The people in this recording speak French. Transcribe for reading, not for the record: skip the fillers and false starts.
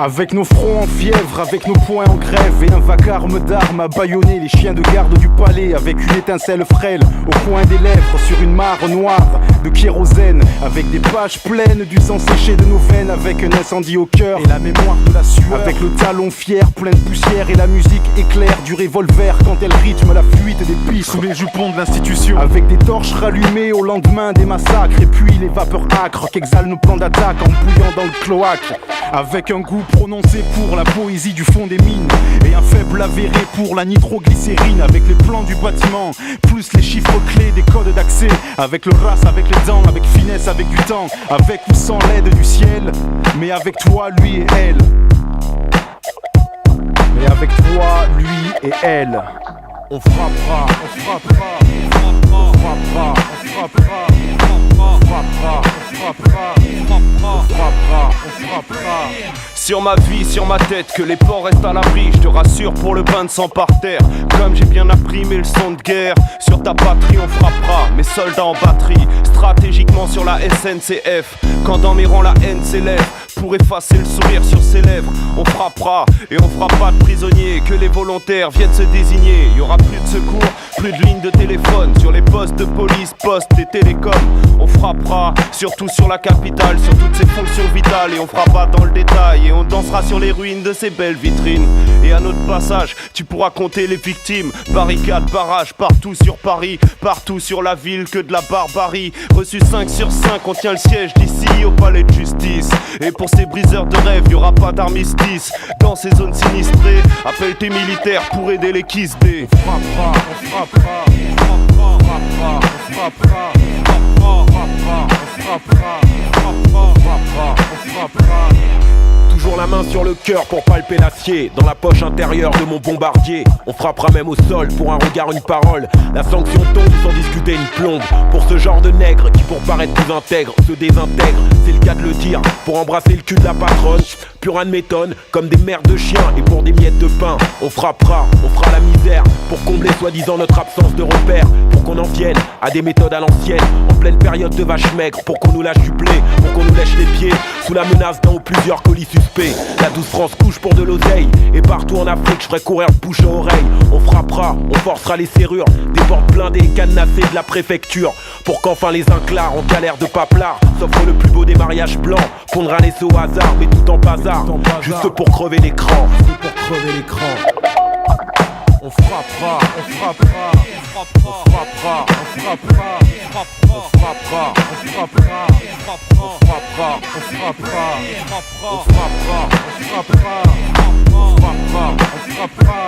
Avec nos fronts en fièvre, avec nos poings en grève et un vacarme d'armes à bâillonner les chiens de garde du palais, avec une étincelle frêle au coin des lèvres sur une mare noire de kérosène, avec des pages pleines du sang séché de nos veines, avec un incendie au cœur et la mémoire de la sueur, avec le talon fier plein de poussière et la musique éclair du revolver quand elle rythme la fuite des pistes sous les jupons de l'institution, avec des torches rallumées au lendemain des massacres et puis les vapeurs âcres qu'exhalent nos plans d'attaque en bouillant dans le cloaque, avec un goût prononcé pour la poésie du fond des mines et un faible avéré pour la nitroglycérine, avec les plans du bâtiment plus les chiffres clés des codes d'accès, avec le race, avec les dents, avec finesse, avec du temps, avec ou sans l'aide du ciel, mais avec toi, lui et elle, mais avec toi, lui et elle. On frappera, on frappera, on frappera, on frappera, on frappera, on frappera, on frappera, on frappera, on frappera. Sur ma vie, sur ma tête, que les porcs restent à l'abri. Je te rassure pour le bain de sang par terre. Comme j'ai bien appris mes leçons de guerre. Sur ta patrie on frappera, mes soldats en batterie. Stratégiquement sur la SNCF. Quand dans mes rangs la haine s'élève, pour effacer le sourire sur ses lèvres, on frappera et on fera pas de prisonniers. Que les volontaires viennent se désigner. Y aura plus de secours, plus de lignes de téléphone. Sur les postes de police, postes et télécoms. On frappera, surtout sur la capitale, sur toutes ses fonctions vitales. Et on fera pas dans le détail. Et on dansera sur les ruines de ces belles vitrines. Et à notre passage, tu pourras compter les victimes. Barricades, barrages, partout sur Paris. Partout sur la ville, que de la barbarie. Reçu 5 sur 5, on tient le siège d'ici au palais de justice. Et pour ces briseurs de rêve, y'aura pas d'armistice. Dans ces zones sinistrées, appelle tes militaires pour aider les Kiss D. On frappera, on frappera, on frappera, on frappera, on frappera, on frappera, on frappera, on frappera, on frappera. Toujours la main sur le cœur pour palper l'acier. Dans la poche intérieure de mon bombardier. On frappera même au sol pour un regard, une parole. La sanction tombe sans discuter une plombe. Pour ce genre de nègre qui pour paraître plus intègre se désintègre, c'est le cas de le dire. Pour embrasser le cul de la patronne, plus rien ne m'étonne. Comme des mères de chiens et pour des miettes de pain. On frappera, on fera la misère. Pour combler soi-disant notre absence de repères. Pour qu'on en vienne à des méthodes à l'ancienne. En pleine période de vache maigre. Pour qu'on nous lâche du blé, pour qu'on nous lèche les pieds. Sous la menace d'un ou plusieurs colis suspects. La douce France couche pour de l'oseille. Et partout en Afrique je ferai courir de bouche à oreille. On frappera, on forcera les serrures. Des portes blindées et cadenassées de la préfecture. Pour qu'enfin les inclars en galère de paplard s'offrent le plus beau des mariages blancs. Qu'on ne laisser au hasard mais tout en bazar. Juste pour crever l'écran. Pour crever l'écran. On frappera, on frappera, on frappera, on frappera, on frappera, on frappera, on frappera, on frappera, on frappera, on frappera, on frappera, on frappera, on frappera.